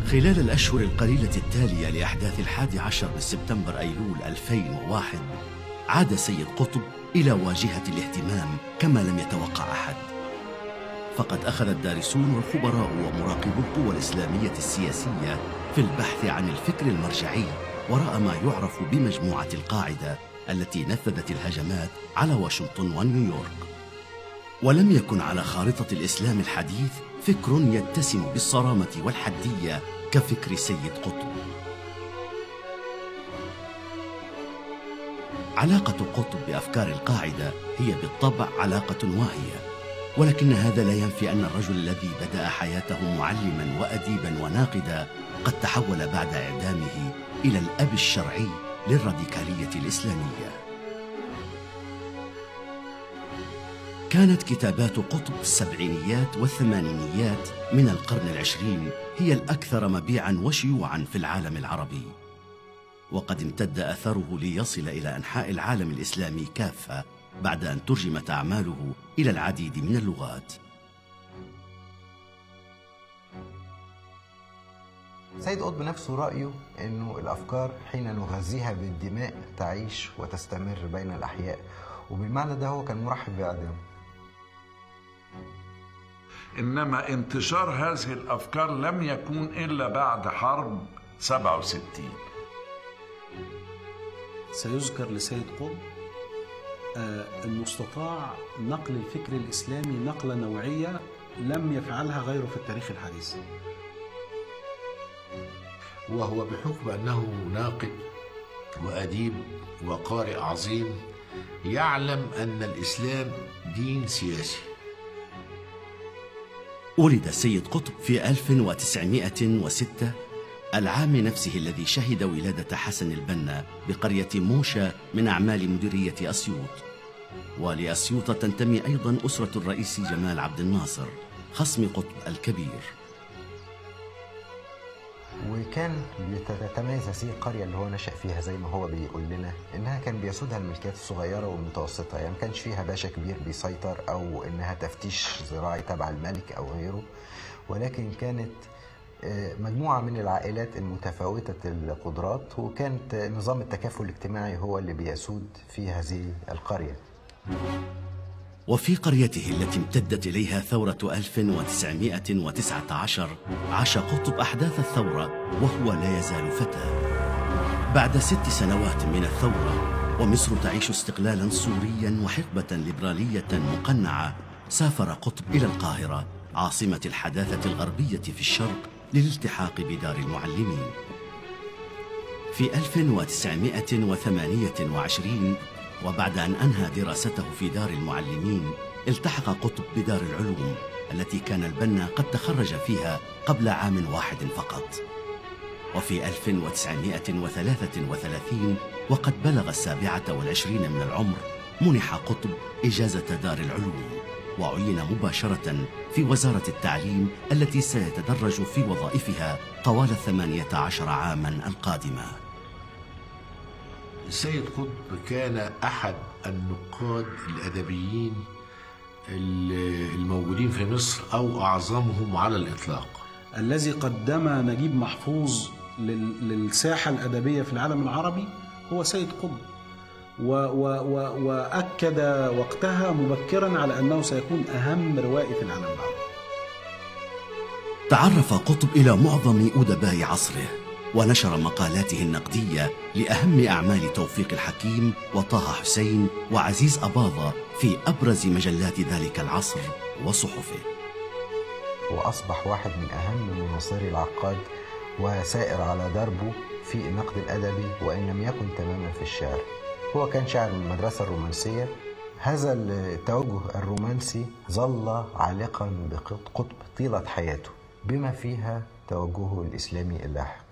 خلال الأشهر القليلة التالية لأحداث 11 من سبتمبر أيلول 2001 عاد سيد قطب إلى واجهة الاهتمام كما لم يتوقع أحد. فقد أخذ الدارسون والخبراء ومراقبو القوى الإسلامية السياسية في البحث عن الفكر المرجعي وراء ما يعرف بمجموعة القاعدة التي نفذت الهجمات على واشنطن ونيويورك. ولم يكن على خارطة الإسلام الحديث فكر يتسم بالصرامة والحدية كفكر سيد قطب. علاقة قطب بأفكار القاعدة هي بالطبع علاقة واهية، ولكن هذا لا ينفي أن الرجل الذي بدأ حياته معلما وأديبا وناقدا قد تحول بعد إعدامه إلى الأب الشرعي للراديكالية الإسلامية. كانت كتابات قطب في السبعينيات والثمانينيات من القرن العشرين هي الأكثر مبيعاً وشيوعاً في العالم العربي، وقد امتد أثره ليصل إلى أنحاء العالم الإسلامي كافة بعد أن ترجمت أعماله إلى العديد من اللغات. سيد قطب نفسه رأيه أنه الأفكار حين نغذيها بالدماء تعيش وتستمر بين الأحياء، وبالمعنى ده هو كان مرحب بإعدامه. إنما انتشار هذه الأفكار لم يكون إلا بعد حرب 67. سيذكر لسيد قطب أنه استطاع نقل الفكر الإسلامي نقلة نوعية لم يفعلها غيره في التاريخ الحديث. وهو بحكم أنه ناقد وأديب وقارئ عظيم يعلم أن الإسلام دين سياسي. ولد السيد قطب في 1906 العام نفسه الذي شهد ولادة حسن البنا بقرية موشى من أعمال مديرية أسيوط. ولأسيوط تنتمي أيضا أسرة الرئيس جمال عبد الناصر خصم قطب الكبير. وكان بتتميز هذه القرية اللي هو نشأ فيها زي ما هو بيقول لنا إنها كان بيسودها الملكيات الصغيرة والمتوسطة، يعني ما كانش فيها باشا كبير بيسيطر أو إنها تفتيش زراعي تبع الملك أو غيره، ولكن كانت مجموعة من العائلات المتفاوتة القدرات، وكانت نظام التكافل الاجتماعي هو اللي بيسود في هذه القرية. وفي قريته التي امتدت إليها ثورة 1919 عاش قطب أحداث الثورة وهو لا يزال فتى. بعد 6 سنوات من الثورة ومصر تعيش استقلالا سوريا وحقبة ليبرالية مقنعة، سافر قطب إلى القاهرة عاصمة الحداثة الغربية في الشرق للالتحاق بدار المعلمين. في 1928 وبعد أن أنهى دراسته في دار المعلمين التحق قطب بدار العلوم التي كان البنا قد تخرج فيها قبل عام واحد فقط. وفي 1933 وقد بلغ 27 من العمر منح قطب إجازة دار العلوم وعين مباشرة في وزارة التعليم التي سيتدرج في وظائفها طوال 18 عاما القادمة. السيد قطب كان أحد النقاد الأدبيين الموجودين في مصر أو أعظمهم على الإطلاق. الذي قدم نجيب محفوظ للساحة الأدبية في العالم العربي هو سيد قطب، وأكد وقتها مبكرا على أنه سيكون أهم روائي في العالم العربي. تعرف قطب إلى معظم أدباء عصره ونشر مقالاته النقدية لأهم أعمال توفيق الحكيم وطه حسين وعزيز أباظة في أبرز مجلات ذلك العصر وصحفه. وأصبح واحد من أهم مناصري العقاد وسائر على دربه في النقد الأدبي وإن لم يكن تماما في الشعر. هو كان شاعر من المدرسة الرومانسية. هذا التوجه الرومانسي ظل عالقا بقطب طيلة حياته بما فيها توجهه الإسلامي اللاحق.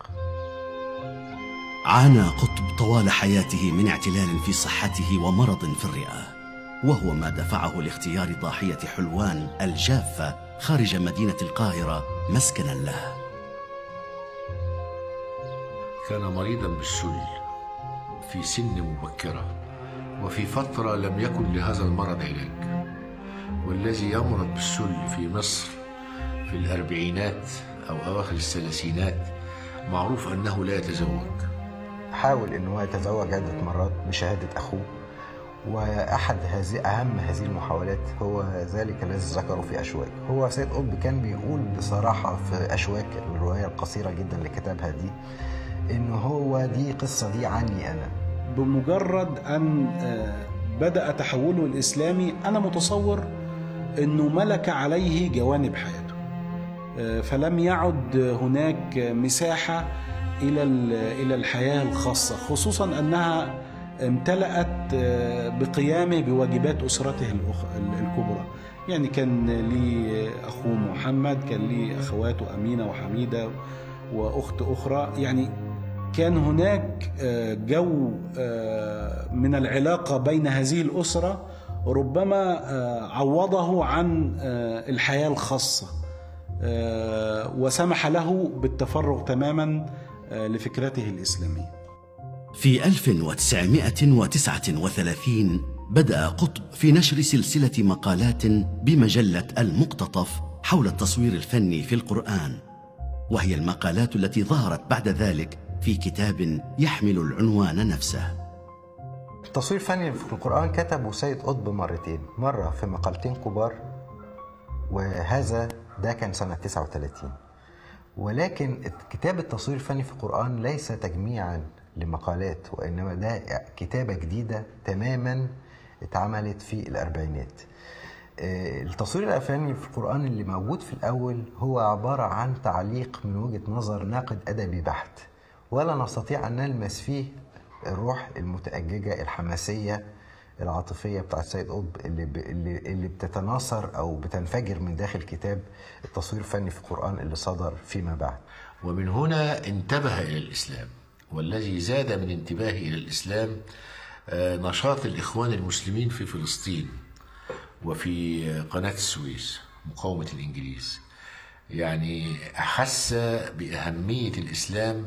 عانى قطب طوال حياته من اعتلال في صحته ومرض في الرئة، وهو ما دفعه لاختيار ضاحية حلوان الجافة خارج مدينة القاهرة مسكنا له. كان مريضا بالسل في سن مبكرة، وفي فترة لم يكن لهذا المرض علاج. والذي يمرض بالسل في مصر في الأربعينات أو أواخر الثلاثينات معروف أنه لا يتزوج. حاول أنه يتزوج عدة مرات بشهادة أخوه، وأحد أهم هذه المحاولات هو ذلك الذي ذكره في أشواك. هو سيد قطب كان بيقول بصراحة في أشواك، الرواية القصيرة جدا اللي كتبها دي، إنه هو دي قصة دي عني أنا. بمجرد أن بدأ تحوله الإسلامي أنا متصور أنه ملك عليه جوانب حياته، فلم يعد هناك مساحة إلى الحياة الخاصة، خصوصا أنها امتلأت بقيامه بواجبات أسرته الكبرى. يعني كان لي أخوه محمد، كان لي أخواته أمينة وحميدة وأخت أخرى، يعني كان هناك جو من العلاقة بين هذه الأسرة ربما عوضه عن الحياة الخاصة وسمح له بالتفرغ تماما لفكرته الإسلامية. في 1939 بدأ قطب في نشر سلسلة مقالات بمجلة المقتطف حول التصوير الفني في القرآن، وهي المقالات التي ظهرت بعد ذلك في كتاب يحمل العنوان نفسه. التصوير الفني في القرآن كتبه سيد قطب مرتين، مرة في مقالتين كبار، وهذا ده كان سنة 39. ولكن كتاب التصوير الفني في القرآن ليس تجميعا لمقالات، وإنما ده كتابة جديدة تماما اتعملت في الأربعينات. التصوير الفني في القرآن اللي موجود في الأول هو عبارة عن تعليق من وجهة نظر ناقد أدبي بحت، ولا نستطيع أن نلمس فيه الروح المتأججة الحماسية العاطفية بتاعت سيد قطب اللي بتتناثر أو بتنفجر من داخل كتاب التصوير الفني في القرآن اللي صدر فيما بعد. ومن هنا انتبه إلى الإسلام، والذي زاد من انتباهه إلى الإسلام نشاط الإخوان المسلمين في فلسطين وفي قناة السويس، مقاومة الإنجليز. يعني أحس بأهمية الإسلام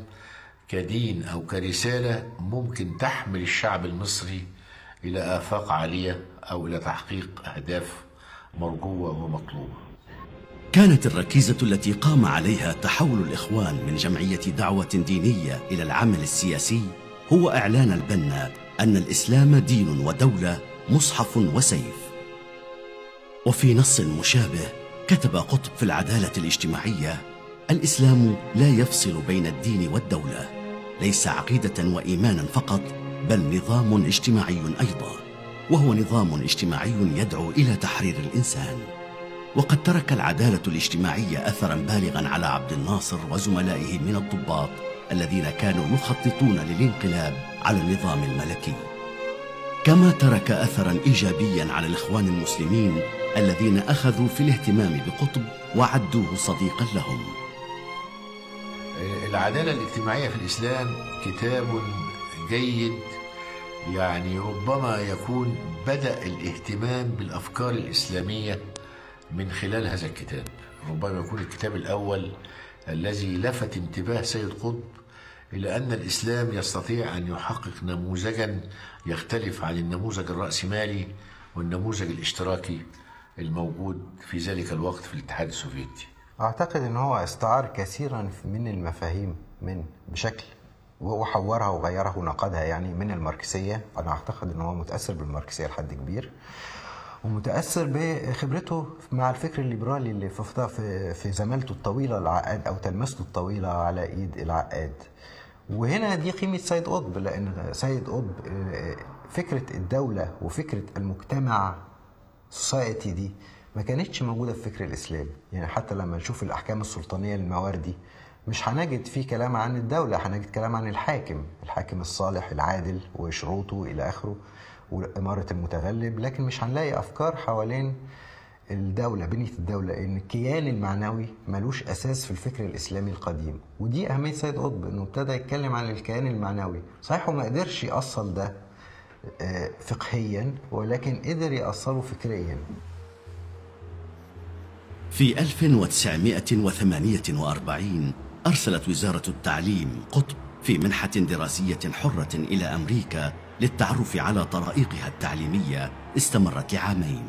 كدين أو كرسالة ممكن تحمل الشعب المصري إلى آفاق عالية أو إلى تحقيق أهداف مرجوة ومطلوبة. كانت الركيزة التي قام عليها تحول الإخوان من جمعية دعوة دينية إلى العمل السياسي هو إعلان البنا أن الإسلام دين ودولة، مصحف وسيف. وفي نص مشابه كتب قطب في العدالة الاجتماعية: الإسلام لا يفصل بين الدين والدولة، ليس عقيدة وإيمانا فقط، بل نظام اجتماعي أيضا، وهو نظام اجتماعي يدعو إلى تحرير الإنسان. وقد ترك العدالة الاجتماعية أثرا بالغا على عبد الناصر وزملائه من الضباط الذين كانوا يخططون للانقلاب على النظام الملكي، كما ترك أثرا إيجابيا على الإخوان المسلمين الذين أخذوا في الاهتمام بقطب وعدوه صديقا لهم. العدالة الاجتماعية في الإسلام كتاب جيد، يعني ربما يكون بدأ الاهتمام بالأفكار الإسلامية من خلال هذا الكتاب. ربما يكون الكتاب الأول الذي لفت انتباه سيد قطب إلى أن الإسلام يستطيع أن يحقق نموذجا يختلف عن النموذج الرأسمالي والنموذج الاشتراكي الموجود في ذلك الوقت في الاتحاد السوفيتي. أعتقد أنه هو استعار كثيرا من المفاهيم بشكل وحورها وغيرها ونقدها، يعني من الماركسية. أنا أعتقد أنه هو متأثر بالماركسية لحد كبير، ومتأثر بخبرته مع الفكر الليبرالي اللي في زمالته الطويلة العقاد أو تلمسته الطويلة على إيد العقاد. وهنا دي قيمة سيد قطب، لأن سيد قطب فكرة الدولة وفكرة المجتمع سوسايتي دي ما كانتش موجودة في فكر الإسلام. يعني حتى لما نشوف الأحكام السلطانية للمواردي مش هنجد فيه كلام عن الدولة، هنجد كلام عن الحاكم الصالح العادل وشروطه إلى آخره وإمارة المتغلب، لكن مش هنلاقي أفكار حوالين الدولة، بنية الدولة، إن الكيان المعنوي ملوش أساس في الفكر الإسلامي القديم. ودي أهمية سيد قطب، إنه ابتدى يتكلم عن الكيان المعنوي. صحيح وما قدرش يأصل ده فقهيا، ولكن قدر يأصله فكريا. في 1948 أرسلت وزارة التعليم قطب في منحة دراسية حرة إلى أمريكا للتعرف على طرائقها التعليمية، استمرت لعامين.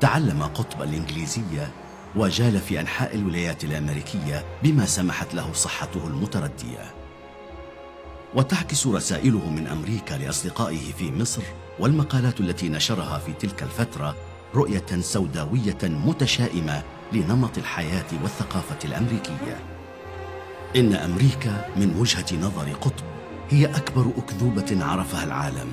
تعلم قطب الإنجليزية وجال في أنحاء الولايات الأمريكية بما سمحت له صحته المتردية. وتعكس رسائله من أمريكا لأصدقائه في مصر والمقالات التي نشرها في تلك الفترة رؤية سوداوية متشائمة لنمط الحياة والثقافة الأمريكية. إن أمريكا من وجهة نظر قطب هي أكبر أكذوبة عرفها العالم.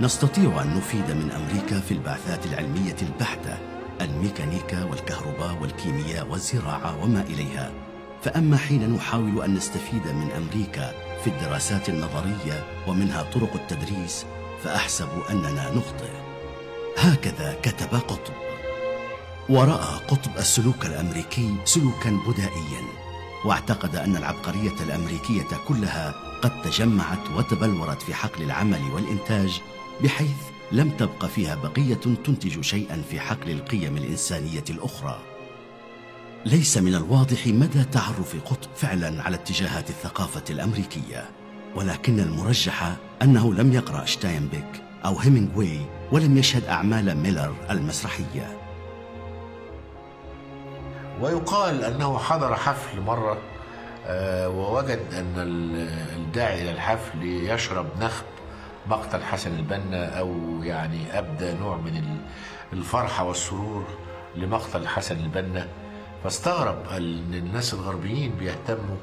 نستطيع أن نفيد من أمريكا في البعثات العلمية البحتة، الميكانيكا والكهرباء والكيمياء والزراعة وما إليها، فأما حين نحاول أن نستفيد من أمريكا في الدراسات النظرية ومنها طرق التدريس فأحسب أننا نخطئ. هكذا كتب قطب. ورأى قطب السلوك الأمريكي سلوكا بدائيا، واعتقد أن العبقرية الأمريكية كلها قد تجمعت وتبلورت في حقل العمل والإنتاج، بحيث لم تبق فيها بقية تنتج شيئا في حقل القيم الإنسانية الأخرى. ليس من الواضح مدى تعرف قطب فعلا على اتجاهات الثقافة الأمريكية، ولكن المرجح أنه لم يقرأ شتاينبيك أو هيمينغواي ولم يشهد أعمال ميلر المسرحية. ويقال أنه حضر حفل مرة ووجد أن الداعي إلى الحفل يشرب نخب مقتل حسن البنا، أو يعني أبدى نوع من الفرحة والسرور لمقتل حسن البنا، فاستغرب أن الناس الغربيين بيهتموا،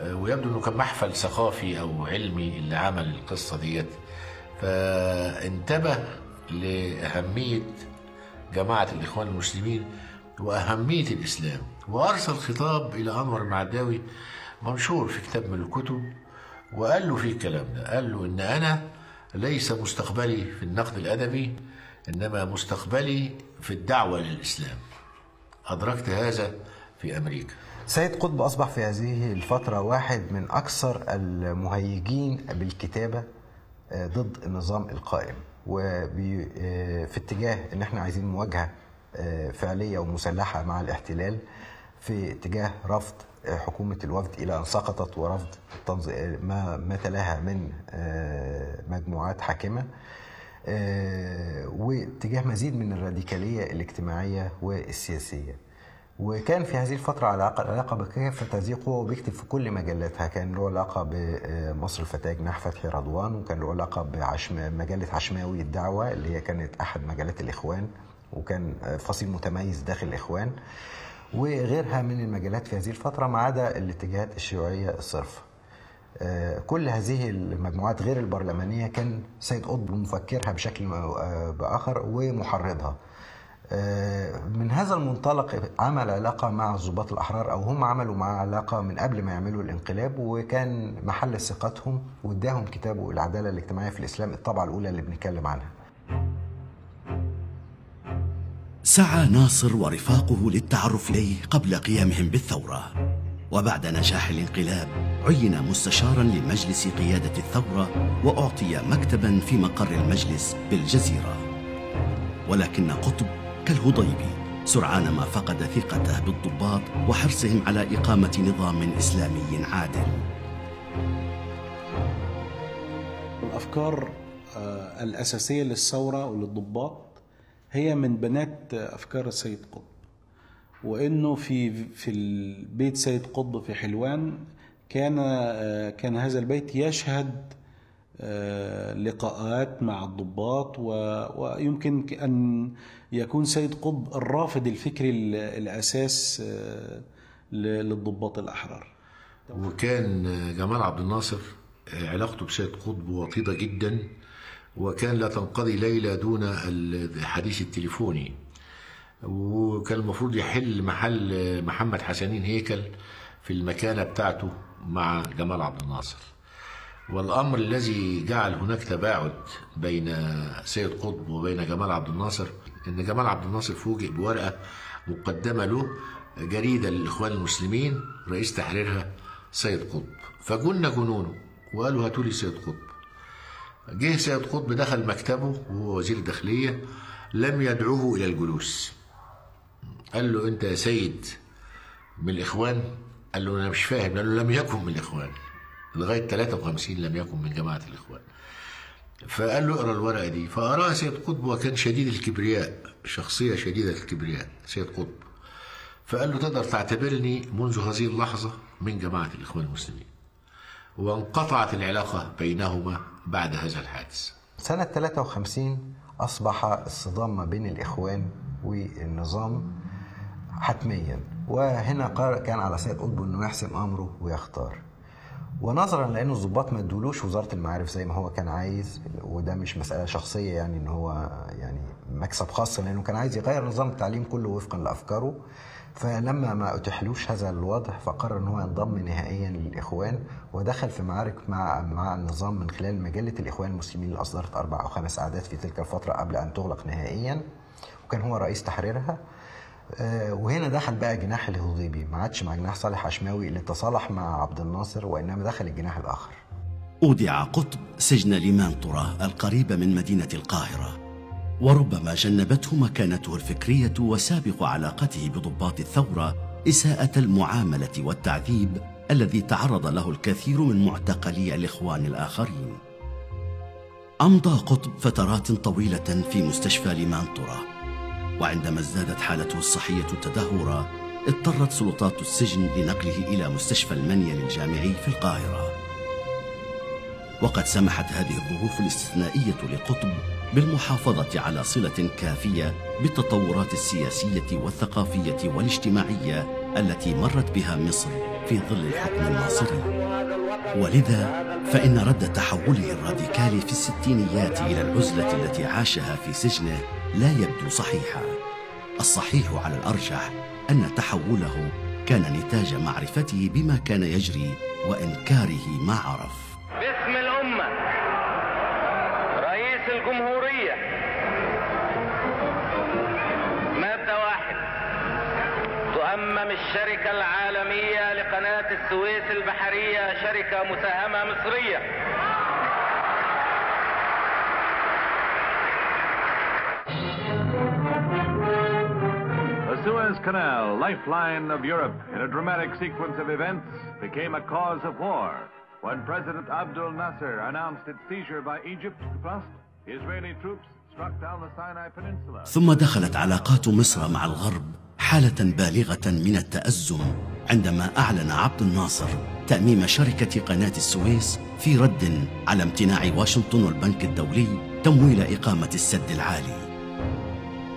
ويبدو أنه كان محفل ثقافي أو علمي اللي عمل القصة ديت. فانتبه لأهمية جماعة الإخوان المسلمين وأهمية الإسلام، وأرسل خطاب إلى أنور المعداوي منشور في كتاب من الكتب، وقال له فيه الكلام ده، قال له إن أنا ليس مستقبلي في النقد الأدبي، إنما مستقبلي في الدعوة للإسلام. أدركت هذا في أمريكا. سيد قطب أصبح في هذه الفترة واحد من أكثر المهيجين بالكتابة ضد النظام القائم، وفي اتجاه إن احنا عايزين مواجهة فعلية ومسلحة مع الاحتلال، في اتجاه رفض حكومة الوفد إلى أن سقطت، ورفض ما تلاها من مجموعات حاكمة، واتجاه مزيد من الراديكالية الاجتماعية والسياسية. وكان في هذه الفترة على علاقة بكافة هذه القوى، وبيكتب في كل مجلاتها. كان له علاقة بمصر الفتاة جناح فتحي رضوان، وكان له علاقة بمجلة عشماوي الدعوة اللي هي كانت أحد مجلات الإخوان، وكان فصيل متميز داخل الإخوان، وغيرها من المجالات في هذه الفترة، ما عدا الاتجاهات الشيوعية الصرف. كل هذه المجموعات غير البرلمانية كان سيد قطب مفكرها بشكل بآخر ومحرضها. من هذا المنطلق عمل علاقة مع الضباط الأحرار، أو هم عملوا مع علاقة من قبل ما يعملوا الانقلاب، وكان محل ثقتهم، واداهم كتابه العدالة الاجتماعية في الإسلام، الطبعة الأولى اللي بنتكلم عنها. سعى ناصر ورفاقه للتعرف إليه قبل قيامهم بالثورة، وبعد نجاح الانقلاب عين مستشارا لمجلس قيادة الثورة، وأعطي مكتبا في مقر المجلس بالجزيرة. ولكن قطب كالهضيبي سرعان ما فقد ثقته بالضباط وحرصهم على إقامة نظام إسلامي عادل. الأفكار الأساسية للثورة وللضباط هي من بنات أفكار السيد قطب، وإنه في البيت سيد قطب في حلوان كان هذا البيت يشهد لقاءات مع الضباط، ويمكن أن يكون سيد قطب الرافد الفكري الأساس للضباط الأحرار. وكان جمال عبد الناصر علاقته بسيد قطب وطيدة جدا، وكان لا تنقضي ليلة دون الحديث التليفوني، وكان المفروض يحل محل محمد حسنين هيكل في المكانة بتاعته مع جمال عبد الناصر. والأمر الذي جعل هناك تباعد بين سيد قطب وبين جمال عبد الناصر إن جمال عبد الناصر فوجئ بورقة مقدمة له، جريدة للإخوان المسلمين رئيس تحريرها سيد قطب، فجن جنونه وقالوا هاتوا لي سيد قطب. جه سيد قطب دخل مكتبه وهو وزير الداخلية، لم يدعوه إلى الجلوس. قال له أنت يا سيد من الإخوان؟ قال له أنا مش فاهم. قال له لم يكن من الإخوان، لغاية 53 لم يكن من جماعة الإخوان. فقال له اقرأ الورقة دي، فقرأها سيد قطب، وكان شديد الكبرياء، شخصية شديدة الكبرياء سيد قطب. فقال له تقدر تعتبرني منذ هذه اللحظة من جماعة الإخوان المسلمين. وانقطعت العلاقة بينهما بعد هذا الحادث. سنة 53 أصبح الصدام ما بين الإخوان والنظام حتميا، وهنا كان على سيد قطب أنه يحسم أمره ويختار. ونظرا لأنه الضباط ما ادولوش وزارة المعارف زي ما هو كان عايز، وده مش مسألة شخصية يعني ان هو يعني مكسب خاص، لأنه كان عايز يغير نظام التعليم كله وفقا لأفكاره، فلما ما أتيحلوش هذا الوضع فقرر ان هو ينضم نهائيا للإخوان، ودخل في معارك مع النظام من خلال مجلة الإخوان المسلمين اللي أصدرت 4 أو 5 أعداد في تلك الفترة قبل أن تغلق نهائيا، وكان هو رئيس تحريرها. وهنا دخل بقى جناح الهضيبي، ما عادش مع جناح صالح عشماوي اللي تصالح مع عبد الناصر، وإنما دخل الجناح الآخر. أودع قطب سجن لمانطرة القريب من مدينة القاهرة، وربما جنبته مكانته الفكرية وسابق علاقته بضباط الثورة إساءة المعاملة والتعذيب الذي تعرض له الكثير من معتقلي الإخوان الآخرين. أمضى قطب فترات طويلة في مستشفى لمانطرة، وعندما ازدادت حالته الصحية تدهورا اضطرت سلطات السجن لنقله إلى مستشفى المنيل الجامعي في القاهرة. وقد سمحت هذه الظروف الاستثنائية لقطب بالمحافظة على صلة كافية بالتطورات السياسية والثقافية والاجتماعية التي مرت بها مصر في ظل الحكم الناصري. ولذا فإن رد تحوله الراديكالي في الستينيات إلى العزلة التي عاشها في سجنه لا يبدو صحيحا. الصحيح على الأرجح أن تحوله كان نتاج معرفته بما كان يجري وإنكاره ما عرف. باسم الأمة رئيس الجمهورية، مادة 1: تؤمم الشركة العالمية لقناة السويس البحرية شركة مساهمة مصرية. The Suez Canal, lifeline of Europe, in a dramatic sequence of events, became a cause of war when President Abdel Nasser announced its seizure by Egypt. Plus, Israeli troops struck down the Sinai Peninsula. ثم دخلت علاقات مصر مع الغرب حالة بالغة من التأزم عندما أعلن عبد الناصر تأميم شركة قناة السويس في رد على امتناع واشنطن والبنك الدولي تمويل إقامة السد العالي.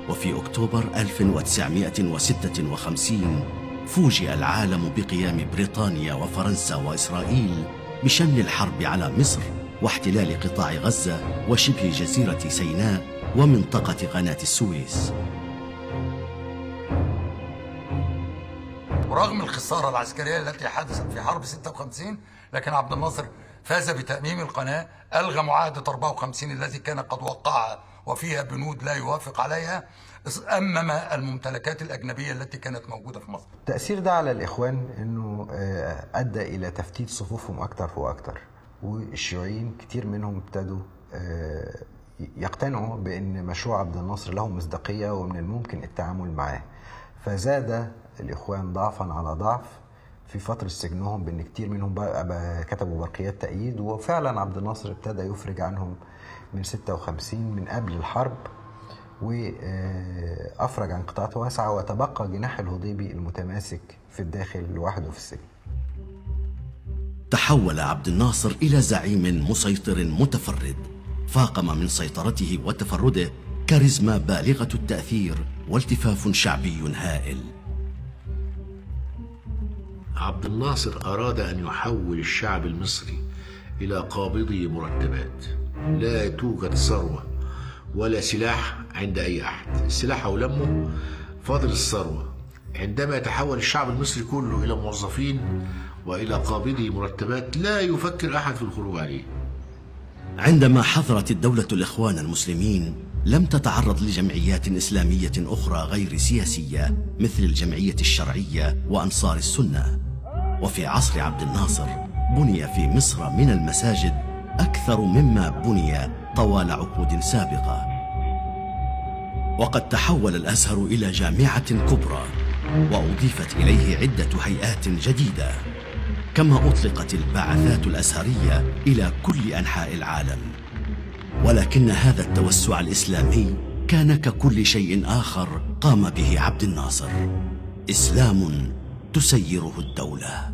وفي أكتوبر 1956 فوجئ العالم بقيام بريطانيا وفرنسا وإسرائيل بشن الحرب على مصر واحتلال قطاع غزة وشبه جزيرة سيناء ومنطقة قناة السويس. ورغم الخسارة العسكرية التي حدثت في حرب 56، لكن عبد الناصر فاز بتأميم القناة، ألغى معاهدة 54 التي كان قد وقعها وفيها بنود لا يوافق عليها، أمم الممتلكات الأجنبية التي كانت موجودة في مصر. التأثير ده على الإخوان أنه أدى إلى تفتيت صفوفهم أكتر وأكتر، والشيوعيين كتير منهم ابتدوا يقتنعوا بأن مشروع عبد الناصر له مصداقية ومن الممكن التعامل معاه، فزاد الإخوان ضعفا على ضعف في فترة سجنهم، بأن كتير منهم بقى كتبوا برقيات تأييد، وفعلا عبد الناصر ابتدى يفرج عنهم من 56 من قبل الحرب، وأفرج عن قطاعات واسعة، وتبقى جناح الهضيبي المتماسك في الداخل لوحده في السجن. تحول عبد الناصر إلى زعيم مسيطر متفرد، فاقم من سيطرته وتفرده كاريزما بالغة التأثير والتفاف شعبي هائل. عبد الناصر أراد أن يحول الشعب المصري إلى قابضي مرتبات. لا توجد ثروة ولا سلاح عند أي أحد، السلاح أولمه، فاضل الثروة. عندما يتحول الشعب المصري كله إلى موظفين وإلى قابضي مرتبات لا يفكر أحد في الخروج عليه. عندما حضرت الدولة الإخوان المسلمين لم تتعرض لجمعيات إسلامية أخرى غير سياسية مثل الجمعية الشرعية وأنصار السنة. وفي عصر عبد الناصر بني في مصر من المساجد أكثر مما بني طوال عقود سابقة. وقد تحول الأزهر إلى جامعة كبرى، وأضيفت إليه عدة هيئات جديدة، كما أطلقت البعثات الأزهرية إلى كل أنحاء العالم. ولكن هذا التوسع الإسلامي كان ككل شيء آخر قام به عبد الناصر. إسلام تسيره الدولة.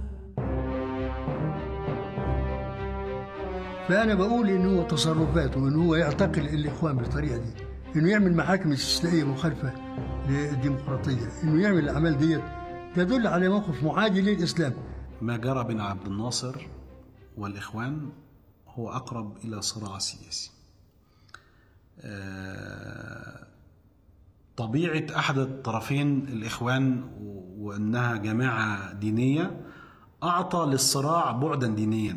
فأنا بقول إنه هو تصرفاته وإنه هو يعتقل الإخوان بالطريقة دي، إنه يعمل محاكم استثنائية مخالفة للديمقراطية، إنه يعمل الأعمال ديت تدل على موقف معادي للإسلام. ما جرى بين عبد الناصر والإخوان هو أقرب إلى صراع سياسي. طبيعة أحد الطرفين الإخوان وأنها جماعة دينية أعطى للصراع بعدا دينيا،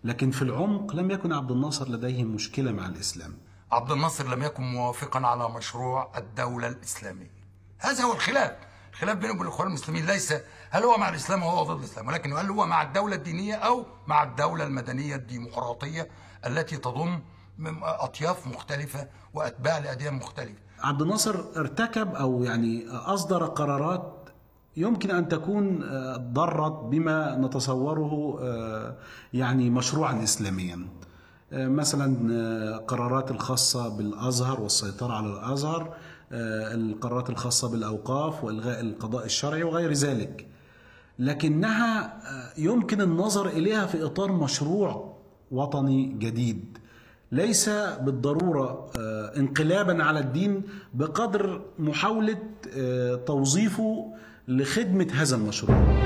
لكن في العمق لم يكن عبد الناصر لديه مشكلة مع الإسلام. عبد الناصر لم يكن موافقا على مشروع الدولة الإسلامية. هذا هو الخلاف بينه وبين الإخوان المسلمين، ليس هل هو مع الإسلام أو هو ضد الإسلام، ولكن هل هو مع الدولة الدينية أو مع الدولة المدنية الديمقراطية التي تضم أطياف مختلفة وأتباع لأديان مختلفة. عبد الناصر ارتكب أو يعني أصدر قرارات يمكن أن تكون ضرت بما نتصوره يعني مشروعا إسلاميا، مثلا قرارات الخاصة بالأزهر والسيطرة على الأزهر، القرارات الخاصة بالأوقاف وإلغاء القضاء الشرعي وغير ذلك، لكنها يمكن النظر إليها في إطار مشروع وطني جديد، ليس بالضرورة انقلابا على الدين بقدر محاولة توظيفه لخدمة هذا المشروع.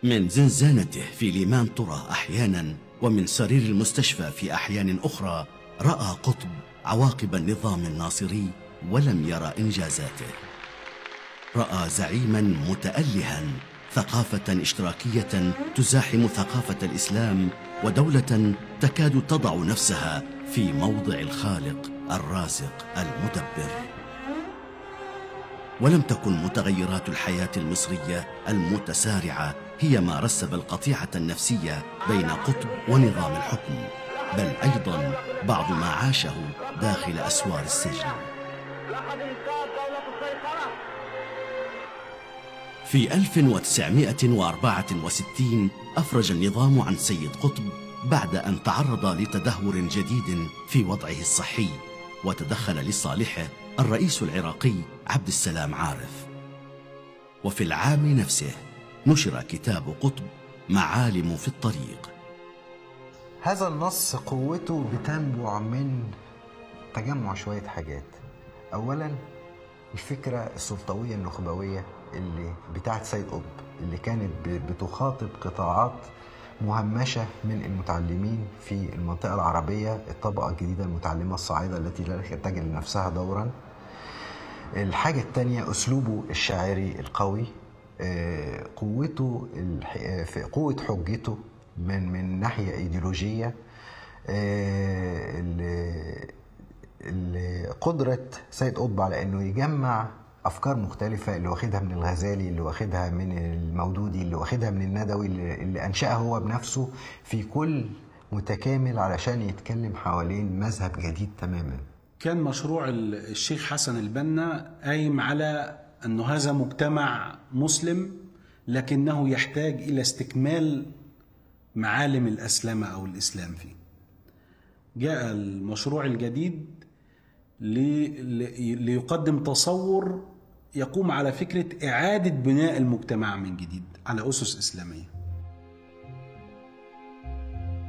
من زنزانته في ليمان طرى أحيانا ومن سرير المستشفى في أحيان أخرى رأى قطب عواقب النظام الناصري ولم يرى إنجازاته. رأى زعيما متألها، ثقافة اشتراكية تزاحم ثقافة الإسلام، ودولة تكاد تضع نفسها في موضع الخالق الرازق المدبر. ولم تكن متغيرات الحياة المصرية المتسارعة هي ما رسب القطيعة النفسية بين قطب ونظام الحكم، بل أيضا بعض ما عاشه داخل أسوار السجن. في 1964 أفرج النظام عن سيد قطب بعد أن تعرض لتدهور جديد في وضعه الصحي، وتدخل لصالحه الرئيس العراقي عبد السلام عارف. وفي العام نفسه نشر كتاب قطب معالم في الطريق. هذا النص قوته بتنبع من تجمع شوية حاجات. أولا الفكرة السلطوية النخبوية اللي بتاعت سيد قطب، اللي كانت بتخاطب قطاعات مهمشة من المتعلمين في المنطقة العربية، الطبقة الجديدة المتعلمة الصاعدة التي لا تجد لنفسها دورا. الحاجة الثانية أسلوبه الشاعري القوي، قوته في قوة حجته من ناحية إيديولوجية، قدرة سيد قطب على أنه يجمع أفكار مختلفة، اللي واخدها من الغزالي، اللي واخدها من المودودي، اللي واخدها من الندوي، اللي أنشأها هو بنفسه في كل متكامل علشان يتكلم حوالين مذهب جديد تماما. كان مشروع الشيخ حسن البنا قايم على أنه هذا مجتمع مسلم لكنه يحتاج إلى استكمال معالم الأسلمة أو الإسلام فيه. جاء المشروع الجديد ليقدم تصور يقوم على فكرة إعادة بناء المجتمع من جديد على أسس إسلامية.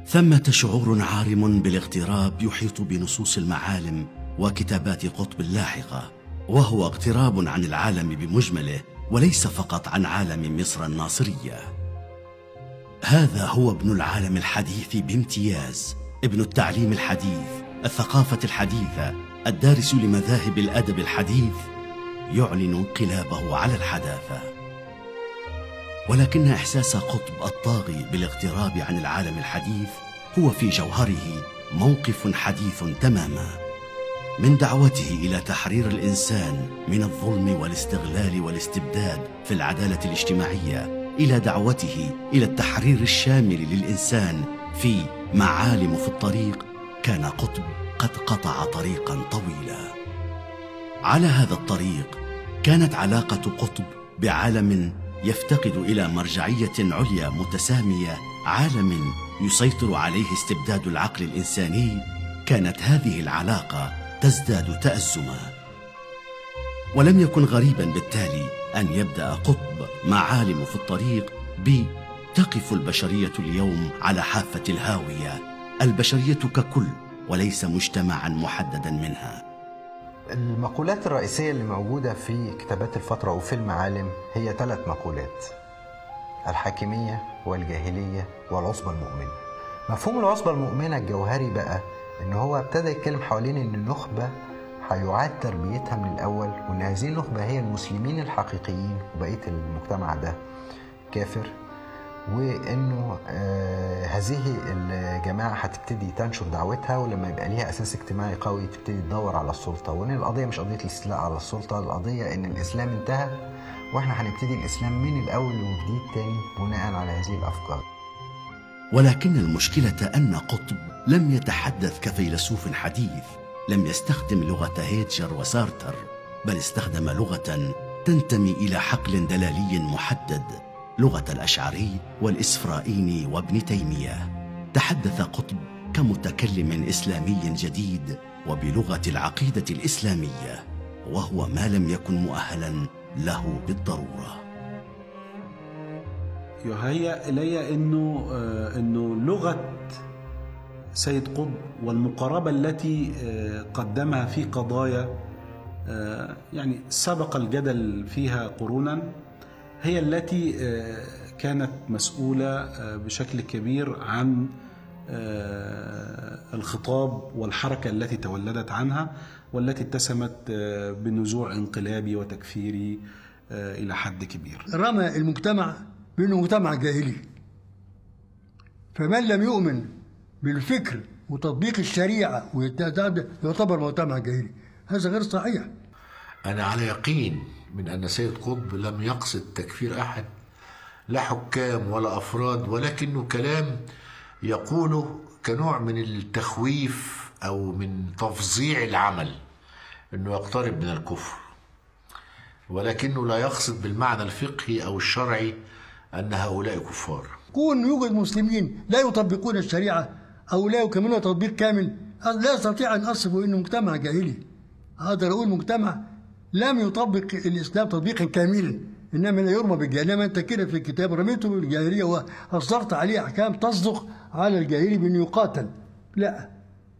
ثمة شعور عارم بالاغتراب يحيط بنصوص المعالم وكتابات قطب اللاحقة، وهو اغتراب عن العالم بمجمله وليس فقط عن عالم مصر الناصرية. هذا هو ابن العالم الحديث بامتياز، ابن التعليم الحديث، الثقافة الحديثة، الدارس لمذاهب الأدب الحديث، يعلن انقلابه على الحداثة. ولكن إحساس قطب الطاغي بالاغتراب عن العالم الحديث هو في جوهره موقف حديث تماما، من دعوته إلى تحرير الإنسان من الظلم والاستغلال والاستبداد في العدالة الاجتماعية، إلى دعوته إلى التحرير الشامل للإنسان في معالم في الطريق. كان قطب قد قطع طريقا طويلا. على هذا الطريق كانت علاقة قطب بعالم يفتقد إلى مرجعية عليا متسامية، عالم يسيطر عليه استبداد العقل الإنساني، كانت هذه العلاقة تزداد تأزما. ولم يكن غريبا بالتالي أن يبدأ قطب مع عالم في الطريق تقف البشرية اليوم على حافة الهاوية، البشرية ككل وليس مجتمعا محددا منها. المقولات الرئيسية اللي موجودة في كتابات الفترة وفي المعالم هي 3 مقولات: الحاكمية والجاهلية والعصبة المؤمنة. مفهوم العصبة المؤمنة الجوهري بقى إن هو ابتدى يتكلم حوالين إن النخبة هيعاد تربيتها من الأول، وإن هذه النخبة هي المسلمين الحقيقيين وبقية المجتمع ده كافر، وإنه هذه الجماعة هتبتدي تنشر دعوتها، ولما يبقى ليها أساس اجتماعي قوي تبتدي تدور على السلطة، وإن القضية مش قضية الاستيلاء على السلطة، القضية إن الإسلام انتهى وإحنا هنبتدي الإسلام من الأول وجديد تاني بناء على هذه الأفكار. ولكن المشكلة أن قطب لم يتحدث كفيلسوف حديث، لم يستخدم لغة هيتشر وسارتر، بل استخدم لغة تنتمي إلى حقل دلالي محدد، لغة الأشعري والإسفرائيني وابن تيمية. تحدث قطب كمتكلم إسلامي جديد وبلغة العقيدة الإسلامية، وهو ما لم يكن مؤهلا له بالضرورة. يهيأ إلي إنه لغة سيد قطب والمقاربة التي قدمها في قضايا يعني سبق الجدل فيها قرونا هي التي كانت مسؤولة بشكل كبير عن الخطاب والحركة التي تولدت عنها، والتي اتسمت بنزوع انقلابي وتكفيري إلى حد كبير. رمى المجتمع بأنه مجتمع جاهلي، فمن لم يؤمن بالفكر وتطبيق الشريعة يعتبر مجتمع جاهلي. هذا غير صحيح. أنا على يقين من أن سيد قطب لم يقصد تكفير أحد، لا حكام ولا أفراد، ولكنه كلام يقوله كنوع من التخويف أو من تفظيع العمل، أنه يقترب من الكفر، ولكنه لا يقصد بالمعنى الفقهي أو الشرعي أن هؤلاء كفار. كون يوجد مسلمين لا يطبقون الشريعة أو لا يكملون تطبيق كامل لا أستطيع أن أصفه إنه مجتمع جاهلي. أقدر أقول مجتمع لم يطبق الإسلام تطبيقا كاملا، إنما لا يرمى بالجاهلية. إنما أنت كده في الكتاب رميته بالجاهلية وأصدرت عليه أحكام تصدق على الجاهلي بأنه يقاتل. لا،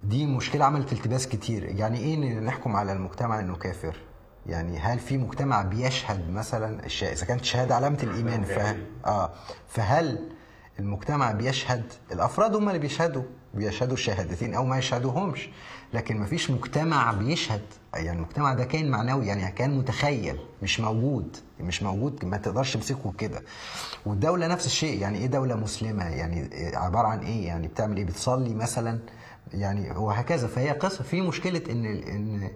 دي مشكلة عملت التباس كتير. يعني إيه نحكم على المجتمع إنه كافر؟ يعني هل في مجتمع بيشهد مثلا إذا كانت شهادة علامة الإيمان فهل المجتمع بيشهد؟ الأفراد هم اللي بيشهدوا الشهادتين أو ما يشهدوهمش، لكن ما فيش مجتمع بيشهد. يعني المجتمع ده كائن معنوي، يعني كان متخيل مش موجود ما تقدرش تمسكه كده. والدولة نفس الشيء. يعني إيه دولة مسلمة؟ يعني عبارة عن إيه؟ يعني بتعمل إيه؟ بتصلي مثلا يعني وهكذا. فهي قصة في مشكلة إن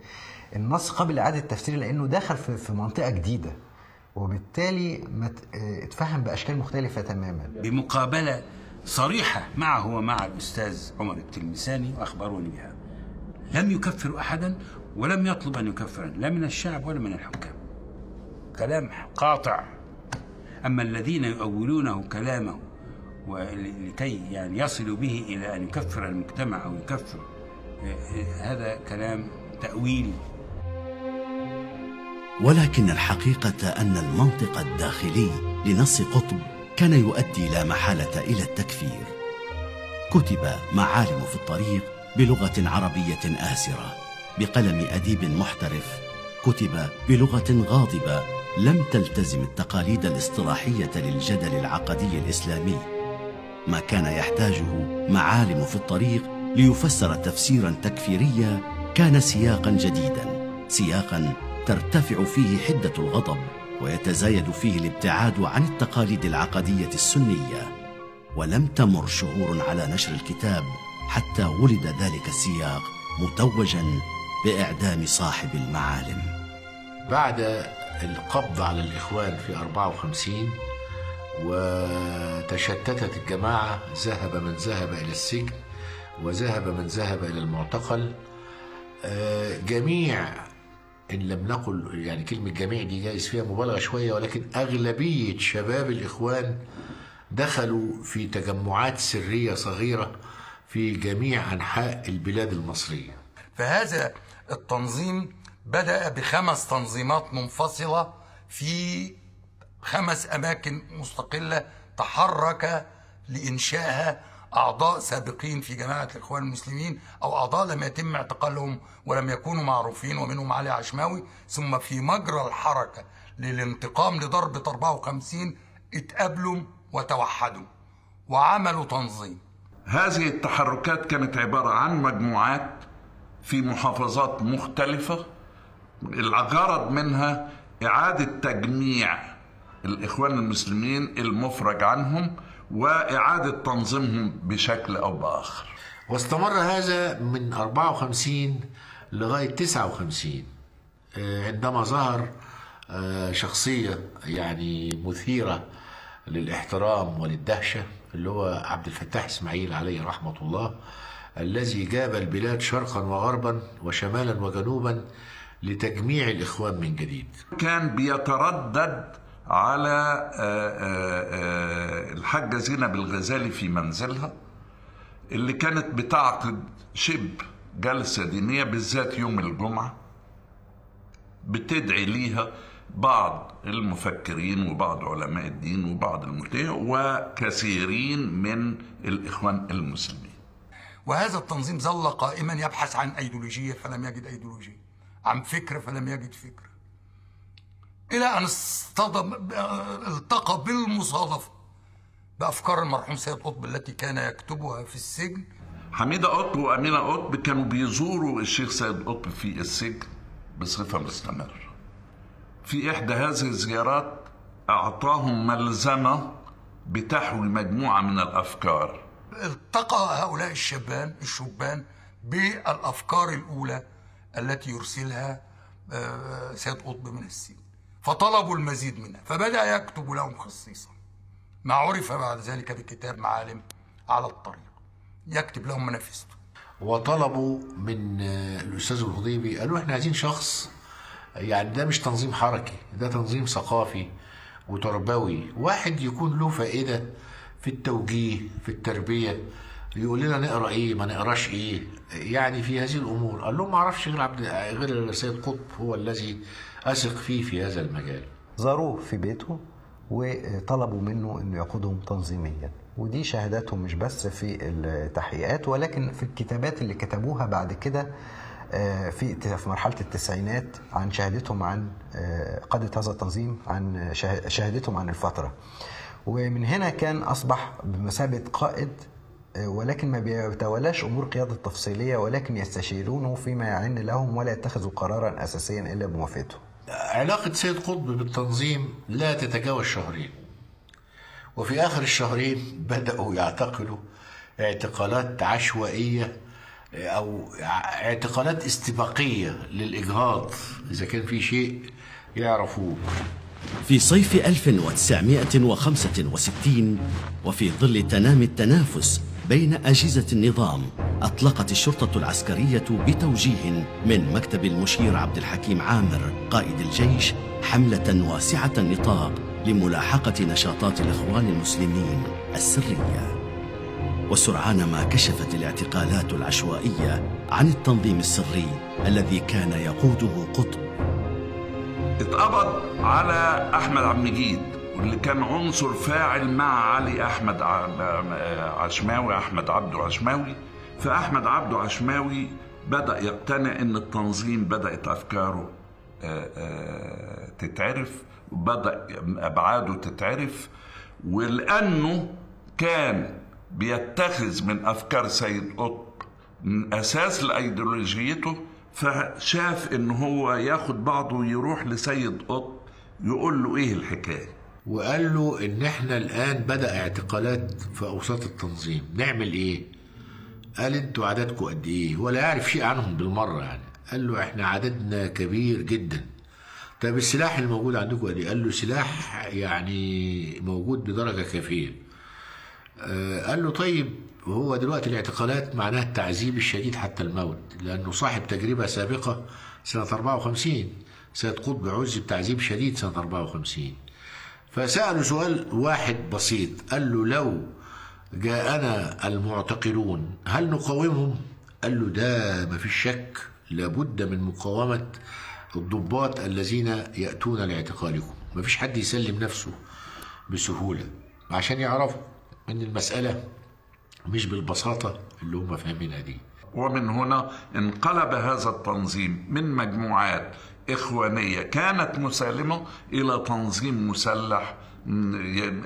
النص قبل إعادة التفسير لأنه دخل في منطقة جديدة، وبالتالي اتفهم بأشكال مختلفة تماما. بمقابلة صريحة معه ومع الأستاذ عمر التلمساني وأخبروني بها، لم يكفر أحدا ولم يطلب أن يكفر لا من الشعب ولا من الحكام. كلام قاطع. أما الذين يؤولونه كلامه ولكي يعني يصلوا به إلى أن يكفر المجتمع أو يكفر، هذا كلام تأويلي. ولكن الحقيقة أن المنطق الداخلي لنص قطب كان يؤدي لا محالة إلى التكفير. كتب معالم في الطريق بلغة عربية آسرة بقلم أديب محترف، كتب بلغة غاضبة لم تلتزم التقاليد الاصطلاحية للجدل العقدي الإسلامي. ما كان يحتاجه معالم في الطريق ليفسر تفسيرا تكفيريا كان سياقا جديدا، سياقا ترتفع فيه حدة الغضب ويتزايد فيه الابتعاد عن التقاليد العقدية السنية. ولم تمر شهور على نشر الكتاب حتى ولد ذلك السياق متوجا بإعدام صاحب المعالم. بعد القبض على الإخوان في 54 وتشتتت الجماعة، ذهب من ذهب إلى السجن وذهب من ذهب إلى المعتقل. جميع إن لم نقل يعني كلمة جميع دي جايز فيها مبالغة شوية، ولكن أغلبية شباب الإخوان دخلوا في تجمعات سرية صغيرة في جميع أنحاء البلاد المصرية. فهذا التنظيم بدأ ب5 تنظيمات منفصلة في 5 أماكن مستقلة تحرك لإنشائها أعضاء سابقين في جماعة الإخوان المسلمين أو أعضاء لم يتم اعتقالهم ولم يكونوا معروفين، ومنهم علي عشماوي. ثم في مجرى الحركة للانتقام لضربة 54 اتقابلوا وتوحدوا وعملوا تنظيم. هذه التحركات كانت عبارة عن مجموعات في محافظات مختلفة، الغرض منها إعادة تجميع الإخوان المسلمين المفرج عنهم وإعادة تنظيمهم بشكل أو بآخر. واستمر هذا من 54 لغاية 59 عندما ظهر شخصية يعني مثيرة للاحترام وللدهشة اللي هو عبد الفتاح إسماعيل عليه رحمة الله، الذي جاب البلاد شرقا وغربا وشمالا وجنوبا لتجميع الإخوان من جديد. كان بيتردد على الحاجة زينب الغزالي في منزلها اللي كانت بتعقد شبه جلسة دينية بالذات يوم الجمعة، بتدعي ليها بعض المفكرين وبعض علماء الدين وبعض الملتزمين وكثيرين من الإخوان المسلمين. وهذا التنظيم ظل قائما يبحث عن أيديولوجية فلم يجد أيديولوجية، عن فكرة فلم يجد فكرة، إلى أن التقى بالمصادفة بأفكار المرحوم سيد قطب التي كان يكتبها في السجن. حميدة قطب وأمينة قطب كانوا بيزوروا الشيخ سيد قطب في السجن بصفة مستمرة. في إحدى هذه الزيارات أعطاهم ملزمة بتحوي مجموعة من الأفكار. التقى هؤلاء الشبان بالأفكار الأولى التي يرسلها سيد قطب من السجن، فطلبوا المزيد منها، فبدأ يكتب لهم خصيصا ما عرف بعد ذلك بكتاب معالم على الطريق، يكتب لهم منافسته. وطلبوا من الأستاذ الخضيبي، قالوا احنا عايزين شخص يعني ده مش تنظيم حركي، ده تنظيم ثقافي وتربوي، واحد يكون له فائدة في التوجيه في التربية، يقول لنا نقرأ ايه ما نقراش ايه يعني في هذه الأمور. قال لهم ما اعرفش غير سيد قطب هو الذي أثق فيه في هذا المجال. زاروه في بيته وطلبوا منه انه يقودهم تنظيميا، ودي شهاداتهم مش بس في التحقيقات ولكن في الكتابات اللي كتبوها بعد كده في مرحلة التسعينات عن شهادتهم عن قادة هذا التنظيم، عن شهادتهم عن الفترة. ومن هنا كان أصبح بمثابة قائد، ولكن ما بيتولاش أمور قيادة تفصيلية، ولكن يستشيرونه فيما يعن لهم ولا يتخذوا قرارا أساسيا إلا بموافقته. علاقة سيد قطب بالتنظيم لا تتجاوز شهرين، وفي آخر الشهرين بدأوا يعتقلوا اعتقالات عشوائية أو اعتقالات استباقية للإجهاض إذا كان في شيء يعرفوه. في صيف 1965 وفي ظل تنامي التنافس بين أجهزة النظام، أطلقت الشرطة العسكرية بتوجيه من مكتب المشير عبد الحكيم عامر قائد الجيش حملة واسعة النطاق لملاحقة نشاطات الإخوان المسلمين السرية. وسرعان ما كشفت الاعتقالات العشوائية عن التنظيم السري الذي كان يقوده قطب. اتقبض على أحمد عبد المجيد واللي كان عنصر فاعل مع علي أحمد عشماوي، أحمد عبده عشماوي. فأحمد عبده عشماوي بدأ يقتنع أن التنظيم بدأت أفكاره تتعرف وبدأ أبعاده تتعرف، ولأنه كان بيتخذ من أفكار سيد قطب من أساس لأيديولوجيته، فشاف إن هو ياخد بعضه ويروح لسيد قطب يقول له إيه الحكاية، وقال له إن إحنا الآن بدأ اعتقالات في أوساط التنظيم، نعمل إيه؟ قال أنتوا عددكم قد إيه؟ ولا يعرف شيء عنهم بالمرة يعني. قال له إحنا عددنا كبير جدا. طيب السلاح اللي موجود عندكم قد إيه؟ قال له سلاح يعني موجود بدرجة كافية. قال له طيب هو دلوقتي الاعتقالات معناها التعذيب الشديد حتى الموت، لأنه صاحب تجربة سابقة سنة 54 سيد قطب عذب تعذيب شديد سنة 54. فسأله سؤال واحد بسيط، قال له لو جاءنا المعتقلون هل نقاومهم؟ قال له ده ما فيش شك، لابد من مقاومة الضباط الذين يأتون لاعتقالكم. ما فيش حد يسلم نفسه بسهولة، عشان يعرفوا ان المسألة مش بالبساطة اللي هم فاهمينها دي. ومن هنا انقلب هذا التنظيم من مجموعات إخوانية كانت مسالمة إلى تنظيم مسلح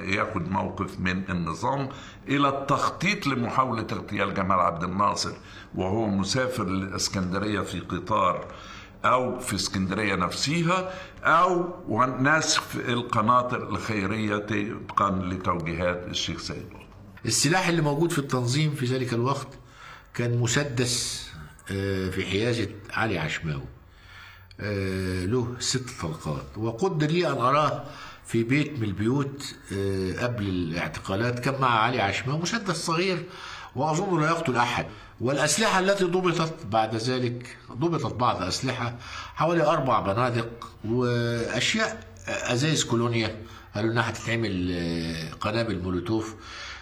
ياخد موقف من النظام، إلى التخطيط لمحاولة اغتيال جمال عبد الناصر وهو مسافر للإسكندرية في قطار أو في اسكندرية نفسها، أو نسف القناطر الخيرية طبقا لتوجيهات الشيخ سيد قطب. السلاح اللي موجود في التنظيم في ذلك الوقت كان مسدس في حيازة علي عشماوي، له 6 طلقات، وقدر لي أن أراه في بيت من البيوت قبل الاعتقالات. كان مع علي عشماوي مسدس صغير وأظن لا يقتل أحد. والأسلحة التي ضبطت بعد ذلك، ضبطت بعض أسلحة حوالي 4 بنادق وأشياء أزايز كولونيا قالوا إنها هتتعمل قنابل مولوتوف،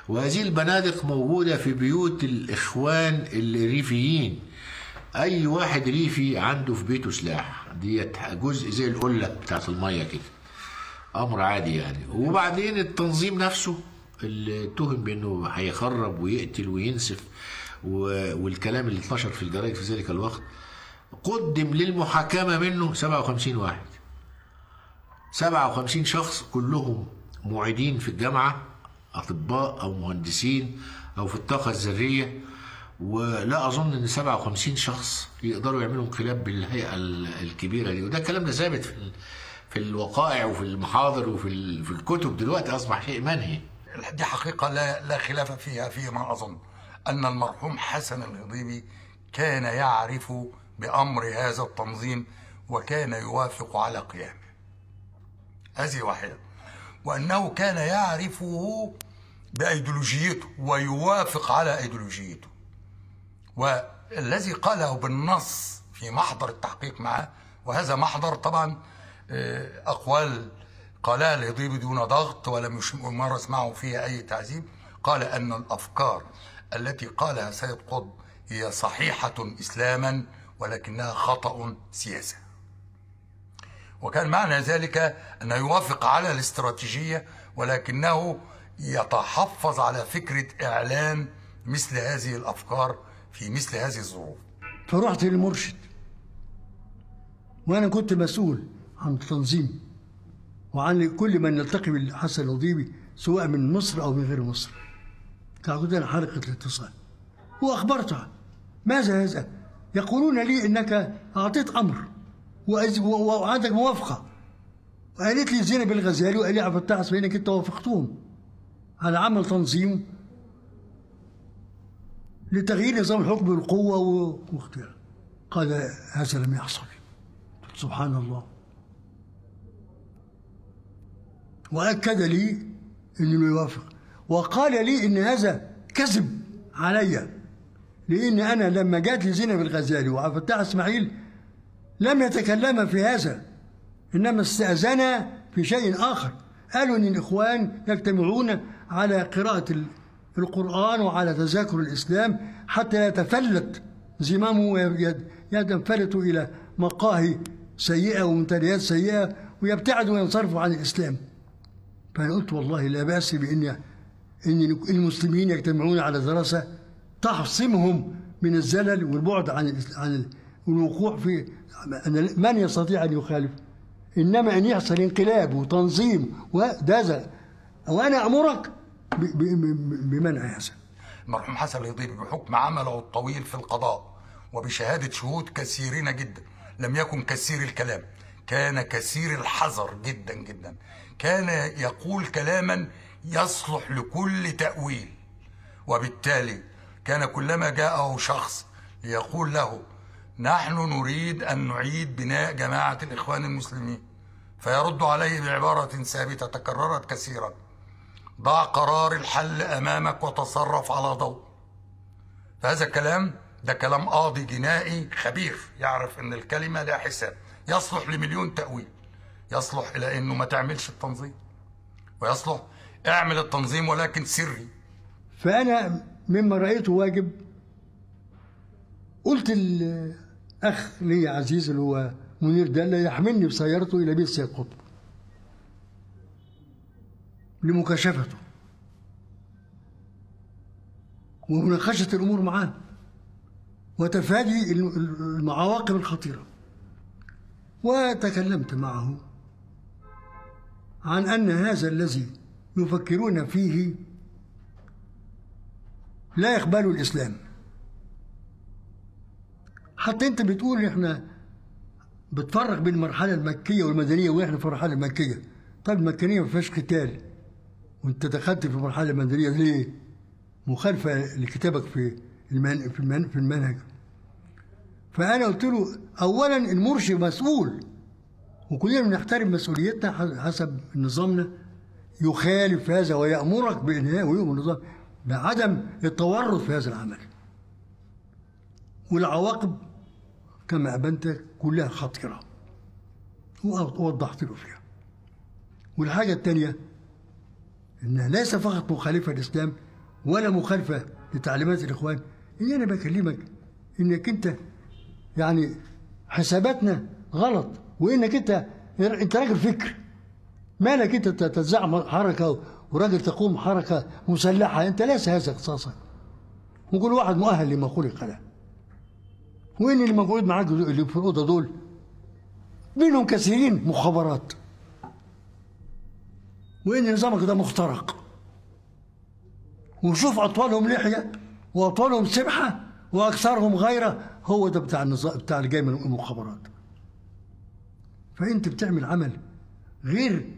وهذه البنادق موجودة في بيوت الإخوان الريفيين. أي واحد ريفي عنده في بيته سلاح، ديت جزء زي القلة بتاعت المية كده، أمر عادي يعني. وبعدين التنظيم نفسه اللي اتهم بأنه هيخرب ويقتل وينسف والكلام اللي اتنشر في الجرايد في ذلك الوقت، قدم للمحاكمة منه 57 واحد، 57 شخص كلهم معيدين في الجامعة، أطباء أو مهندسين أو في الطاقة الذرية. ولا أظن أن 57 شخص يقدروا يعملوا انقلاب بالهيئة الكبيرة دي. وده الكلام ده ثابت في الوقائع وفي المحاضر وفي الكتب، دلوقتي أصبح شيء منهي. دي حقيقة لا خلاف فيها، فيما أظن أن المرحوم حسن الهضيبي كان يعرف بأمر هذا التنظيم وكان يوافق على قيامه، هذه واحدة، وأنه كان يعرفه بأيديولوجيته ويوافق على أيديولوجيته. والذي قاله بالنص في محضر التحقيق معه، وهذا محضر طبعا أقوال قالها الهضيبي دون ضغط ولم يمارس معه فيها أي تعذيب، قال أن الأفكار التي قالها سيد قطب هي صحيحة إسلاما ولكنها خطأ سياسة. وكان معنى ذلك أنه يوافق على الاستراتيجية ولكنه يتحفظ على فكرة إعلان مثل هذه الأفكار في مثل هذه الظروف. فرحت للمرشد وأنا كنت مسؤول عن التنظيم وعن كل من نلتقي بالحسن الهضيبي سواء من مصر أو من غير مصر. كنت أنا حلقة الاتصال وأخبرتها ماذا هذا؟ يقولون لي إنك أعطيت أمر وعندك موافقة. وقالت لي زينب الغزالي وقال لي عبد الفتاح اسماعيل إنك أنت وافقتهم على عمل تنظيم لتغيير نظام الحكم بالقوة واختيار. قال هذا لم يحصل. سبحان الله. وأكد لي إنه يوافق، وقال لي إن هذا كذب علي، لأن أنا لما جات لي زينب الغزالي وعبد الفتاح اسماعيل لم يتكلم في هذا، إنما استأذنا في شيء آخر. قالوا إن الإخوان يجتمعون على قراءة القرآن وعلى تذاكر الإسلام حتى يتفلت زمامه وينفلت إلى مقاهي سيئة ومنتديات سيئة ويبتعد وينصرف عن الإسلام. فأنا قلت والله لا بأس بأن المسلمين يجتمعون على دراسة تحصمهم من الزلل والبعد عن الوقوع في من يستطيع أن يخالف. إنما أن يحصل انقلاب وتنظيم وده، وأنا أمرك بمنع هذا. المرحوم حسن الهضيبي بحكم عمله الطويل في القضاء وبشهادة شهود كثيرين جدا لم يكن كثير الكلام، كان كثير الحذر جدا جدا. كان يقول كلاما يصلح لكل تأويل، وبالتالي كان كلما جاءه شخص ليقول له نحن نريد أن نعيد بناء جماعة الإخوان المسلمين، فيرد عليه بعبارة ثابتة تكررت كثيرا: ضع قرار الحل أمامك وتصرف على ضوء. فهذا الكلام ده كلام قاضي جنائي خبير يعرف أن الكلمة لا حساب، يصلح لمليون تأويل. يصلح إلى أنه ما تعملش التنظيم، ويصلح اعمل التنظيم ولكن سري. فأنا مما رأيته واجب قلت الأخ لي عزيز اللي هو منير دالة يحملني بسيارته إلى بيت سيد قطب لمكاشفته ومناقشة الأمور معاه وتفادي العواقب الخطيرة. وتكلمت معه عن أن هذا الذي يفكرون فيه لا يقبل الإسلام. حتى أنت بتقول إحنا بتفرق بين المرحلة المكية والمدنية وإحنا في المرحلة المكية. طيب المكانية ما فيهاش قتال وأنت دخلت في المرحلة المدنية ليه؟ مخالفة لكتابك في المنهج. فأنا قلت له أولا المرشد مسؤول وكلنا بنحترم مسؤوليتنا حسب نظامنا، يخالف هذا ويأمرك بإنهاء ويؤمر النظام بعدم التورط في هذا العمل، والعواقب كما أبنت كلها خطيرة ووضحت له فيها. والحاجة الثانية إنها ليس فقط مخالفة للإسلام ولا مخالفة لتعليمات الإخوان، إن أنا بكلمك إنك أنت يعني حساباتنا غلط، وإنك أنت راجل فكر، مالك أنت تتزعم حركة وراجل تقوم حركة مسلحة، أنت ليس هذا اختصاصك، وكل واحد مؤهل لما خلق له. وإن اللي موجود معاك اللي في الأوضة دول منهم كثيرين مخابرات، وإن نظامك ده مخترق، وشوف أطفالهم لحية وأطفالهم سبحة وأكثرهم غيره، هو ده بتاع النظام بتاع اللي جاي من المخابرات. فأنت بتعمل عمل غير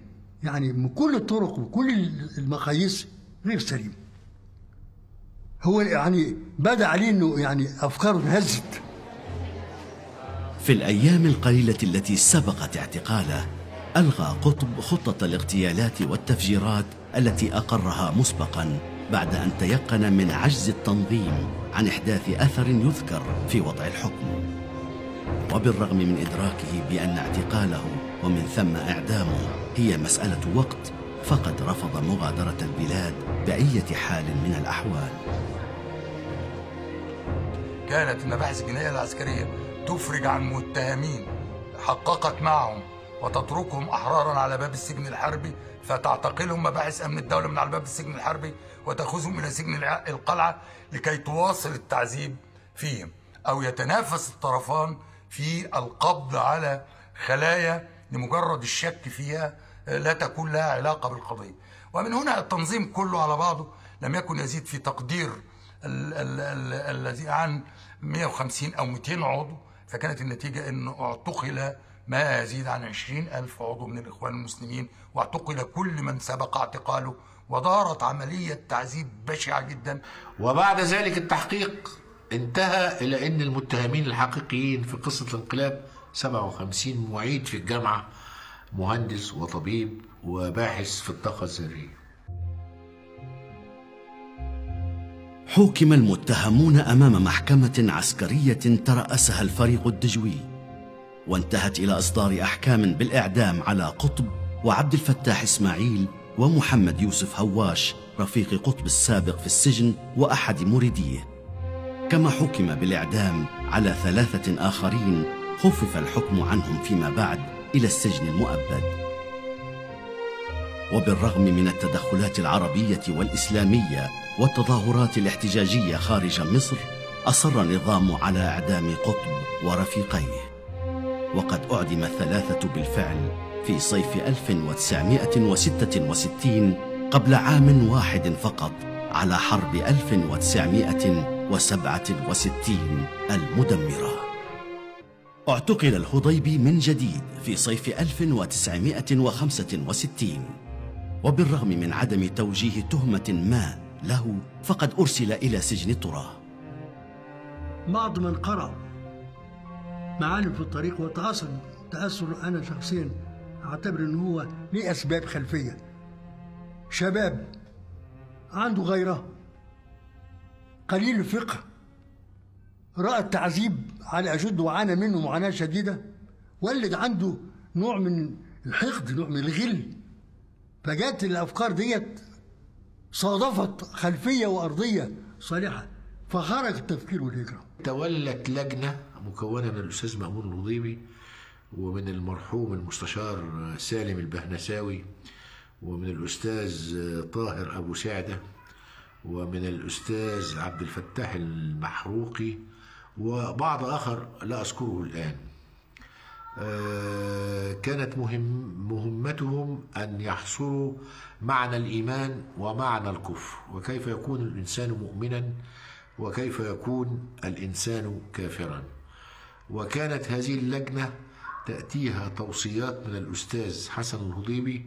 يعني من كل الطرق وكل المقاييس غير سليم. هو يعني بدا عليه انه يعني افكاره انهزت. في الأيام القليلة التي سبقت اعتقاله ألغى قطب خطة الاغتيالات والتفجيرات التي أقرها مسبقا بعد أن تيقن من عجز التنظيم عن إحداث أثر يذكر في وضع الحكم. وبالرغم من إدراكه بأن اعتقاله ومن ثم إعدامه هي مسألة وقت، فقد رفض مغادرة البلاد بأية حال من الأحوال. كانت المباحث الجنائية العسكرية تفرج عن متهمين حققت معهم وتتركهم أحرارا على باب السجن الحربي، فتعتقلهم مباحث أمن الدولة من على باب السجن الحربي وتأخذهم إلى سجن القلعة لكي تواصل التعذيب فيهم، أو يتنافس الطرفان في القبض على خلايا لمجرد الشك فيها لا تكون لها علاقة بالقضية. ومن هنا التنظيم كله على بعضه لم يكن يزيد في تقدير الذي عن 150 أو 200 عضو، فكانت النتيجة أنه اعتقل ما يزيد عن 20,000 عضو من الإخوان المسلمين، واعتقل كل من سبق اعتقاله، ودارت عملية تعذيب بشعة جدا. وبعد ذلك التحقيق انتهى إلى أن المتهمين الحقيقيين في قصة الانقلاب 57 معيد في الجامعة، مهندس وطبيب وباحث في الطاقة الذرية. حُكم المتهمون أمام محكمة عسكرية ترأسها الفريق الدجوي، وانتهت إلى إصدار أحكام بالإعدام على قطب وعبد الفتاح إسماعيل ومحمد يوسف هواش رفيق قطب السابق في السجن وأحد مريديه. كما حُكم بالإعدام على 3 آخرين خفف الحكم عنهم فيما بعد إلى السجن المؤبد. وبالرغم من التدخلات العربية والإسلامية والتظاهرات الاحتجاجية خارج مصر، أصر النظام على إعدام قطب ورفيقيه، وقد أعدم الثلاثة بالفعل في صيف 1966 قبل عام واحد فقط على حرب 1967 المدمرة. اعتقل الهضيبي من جديد في صيف 1965، وبالرغم من عدم توجيه تهمة ما له فقد أرسل إلى سجن طراه. بعض من قرأ معالم في الطريق وتأثر أنا شخصيا أعتبر أنه هو ليه أسباب خلفية. شباب عنده غيره، قليل الفقه، رأى التعذيب على أشد وعانى منه معاناة شديدة، ولد عنده نوع من الحقد، نوع من الغل. فجت الأفكار ديت صادفت خلفية وأرضية صالحة، فخرج التفكير والهجرة. تولت لجنة مكونة من الأستاذ مأمون الهضيبي ومن المرحوم المستشار سالم البهنساوي ومن الأستاذ طاهر أبو سعدة ومن الأستاذ عبد الفتاح المحروقي وبعض آخر لا أذكره الآن. كانت مهمتهم أن يحصروا معنى الإيمان ومعنى الكفر، وكيف يكون الإنسان مؤمنا وكيف يكون الإنسان كافرا. وكانت هذه اللجنة تأتيها توصيات من الأستاذ حسن الهضيبي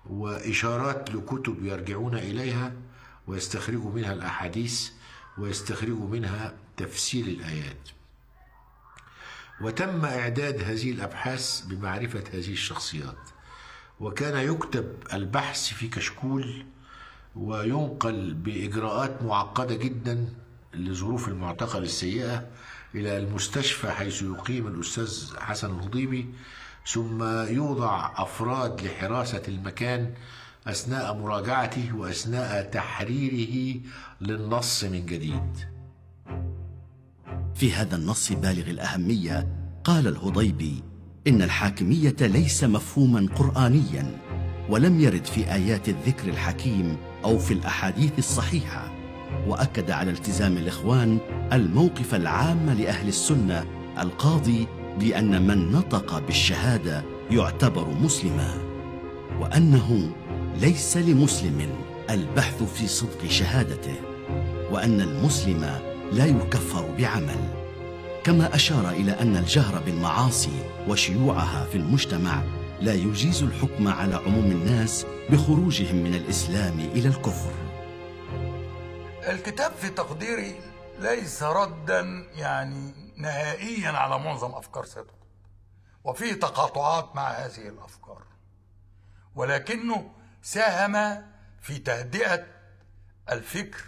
وإشارات لكتب يرجعون إليها ويستخرجوا منها الأحاديث ويستخرجوا منها تفسير الآيات. وتم إعداد هذه الأبحاث بمعرفة هذه الشخصيات، وكان يكتب البحث في كشكول وينقل بإجراءات معقدة جدا لظروف المعتقل السيئة إلى المستشفى حيث يقيم الأستاذ حسن الهضيبي، ثم يوضع أفراد لحراسة المكان أثناء مراجعته وأثناء تحريره للنص من جديد. في هذا النص بالغ الأهمية قال الهضيبي إن الحاكمية ليس مفهوما قرآنيا، ولم يرد في آيات الذكر الحكيم أو في الأحاديث الصحيحة، وأكد على التزام الإخوان الموقف العام لأهل السنة القاضي بأن من نطق بالشهادة يعتبر مسلما، وأنه ليس لمسلم البحث في صدق شهادته، وأن المسلم لا يكفر بعمل. كما أشار إلى أن الجهر بالمعاصي وشيوعها في المجتمع لا يجيز الحكم على عموم الناس بخروجهم من الإسلام إلى الكفر. الكتاب في تقديري ليس ردا نهائيا على معظم أفكار سيد قطب، وفيه تقاطعات مع هذه الأفكار، ولكنه ساهم في تهدئة الفكر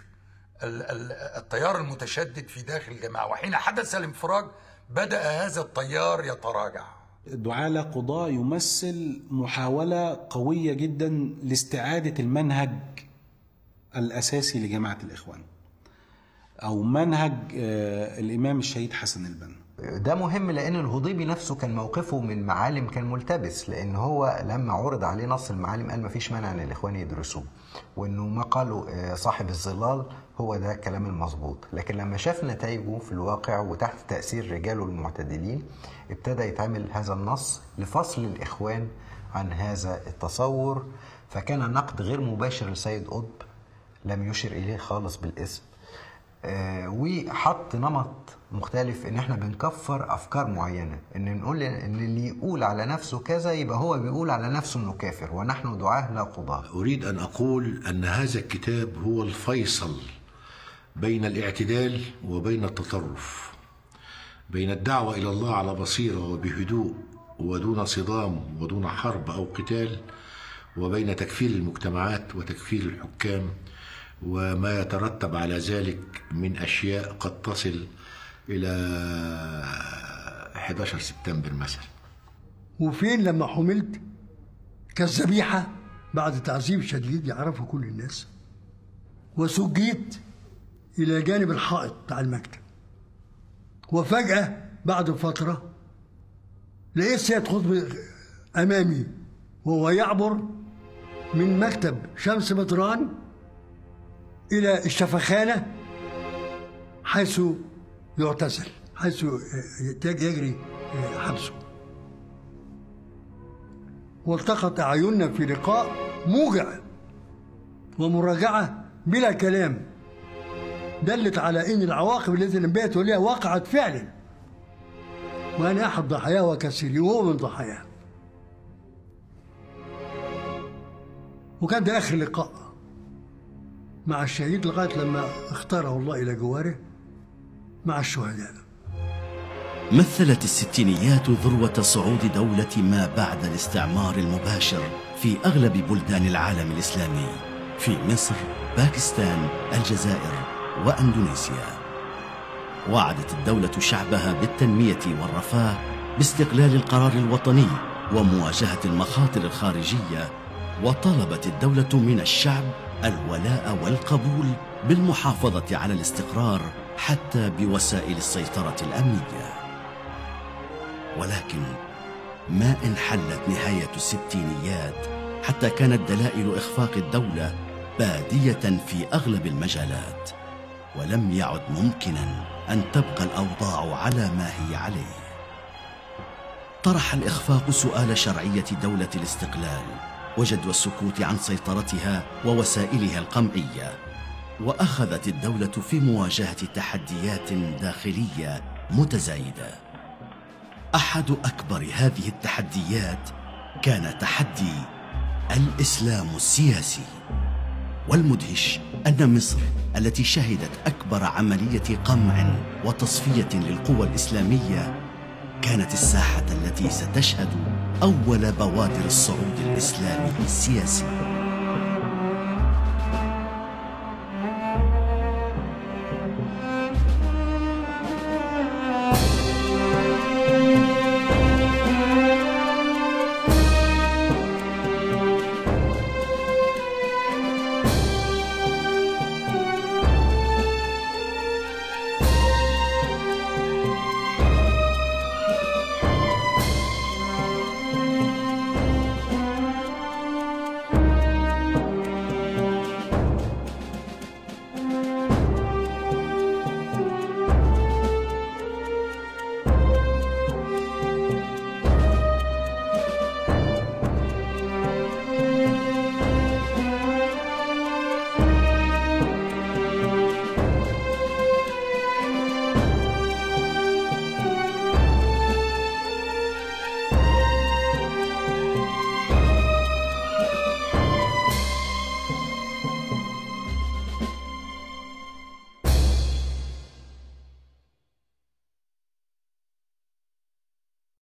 التيار المتشدد في داخل الجماعة، وحين حدث الانفراج بدأ هذا التيار يتراجع. دعاة قضاء يمثل محاولة قوية جدا لاستعادة المنهج الأساسي لجماعة الإخوان، أو منهج الإمام الشهيد حسن البنا. ده مهم لأن الهضيبي نفسه كان موقفه من معالم كان ملتبس، لأن هو لما عرض عليه نص المعالم قال مفيش مانع أن الإخوان يدرسوه، وأنه ما قاله صاحب الظلال هو ده كلام المظبوط. لكن لما شاف نتائجه في الواقع وتحت تأثير رجاله المعتدلين ابتدى يتعمل هذا النص لفصل الإخوان عن هذا التصور. فكان نقد غير مباشر لسيد قطب، لم يشر إليه خالص بالاسم، وحط نمط مختلف ان احنا بنكفر افكار معينه، ان نقول ان اللي يقول على نفسه كذا يبقى هو بيقول على نفسه انه كافر، ونحن دعاة لا قضاة. اريد ان اقول ان هذا الكتاب هو الفيصل بين الاعتدال وبين التطرف، بين الدعوه الى الله على بصيره وبهدوء ودون صدام ودون حرب او قتال، وبين تكفير المجتمعات وتكفير الحكام وما يترتب على ذلك من أشياء قد تصل إلى 11 سبتمبر مثلا. وفين لما حملت كالذبيحة بعد تعذيب شديد يعرفه كل الناس، وسجيت إلى جانب الحائط بتاع المكتب، وفجأة بعد فترة لقيت سيد قطب أمامي وهو يعبر من مكتب شمس بدران إلى الشفخانة حيث يعتزل، حيث يجري حبسه. والتقت أعيننا في لقاء موجع ومراجعة بلا كلام دلت على أن العواقب التي نبهت إليها وقعت فعلا، وأنا أحد ضحاياه وكثيرين وهو من ضحاياه. وكان ده آخر لقاء مع الشهيد لغاية لما اختاره الله إلى جواره مع الشهداء. مثلت الستينيات ذروة صعود دولة ما بعد الاستعمار المباشر في أغلب بلدان العالم الإسلامي، في مصر، باكستان، الجزائر وأندونيسيا. وعدت الدولة شعبها بالتنمية والرفاه باستقلال القرار الوطني ومواجهة المخاطر الخارجية، وطلبت الدولة من الشعب الولاء والقبول بالمحافظة على الاستقرار حتى بوسائل السيطرة الأمنية. ولكن ما إن حلت نهاية الستينيات حتى كانت دلائل إخفاق الدولة بادية في أغلب المجالات، ولم يعد ممكنا أن تبقى الأوضاع على ما هي عليه. طرح الإخفاق سؤال شرعية دولة الاستقلال وجدوى السكوت عن سيطرتها ووسائلها القمعية، وأخذت الدولة في مواجهة تحديات داخلية متزايدة. أحد أكبر هذه التحديات كان تحدي الإسلام السياسي. والمدهش أن مصر التي شهدت أكبر عملية قمع وتصفية للقوى الإسلامية كانت الساحة التي ستشهد أول بوادر الصعود الإسلامي السياسي.